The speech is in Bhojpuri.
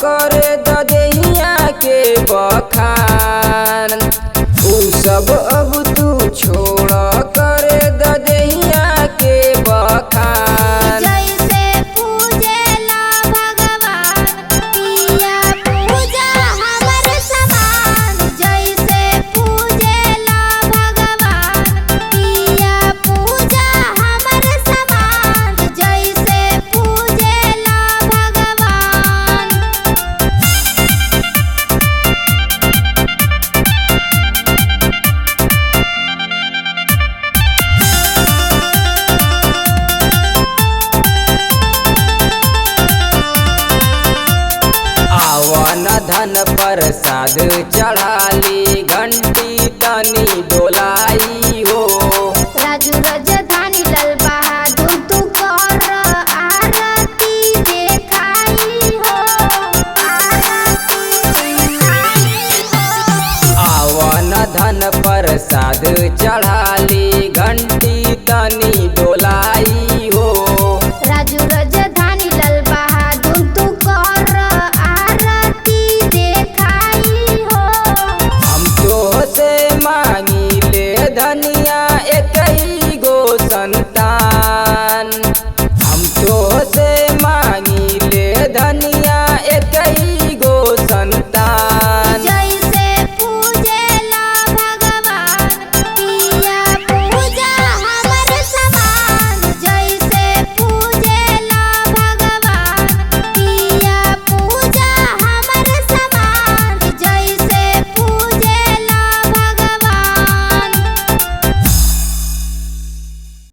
करे ददेहिया के बखान। उ सब अब तू छोड़ करे ददेहिया के बखान। जैसे पूजेला भगवान पिया पूजा हमर समान। जैसे पूजेला भगवान पिया पूजा हमर समान। जैसे पूजेला भगवान। आवन धन प्रसाद चढ़ाली घंटी तनी डोलाई हो। राजू राजधानी लाल बहादुर तू कर आरती देखाई हो। आवन धन प्रसाद चढ़ाली घंटी तनी डोलाई हो। राजू राजधानी लाल बहादुर तू कर आरती देखाई हो। हम तो से मांगी ले धनी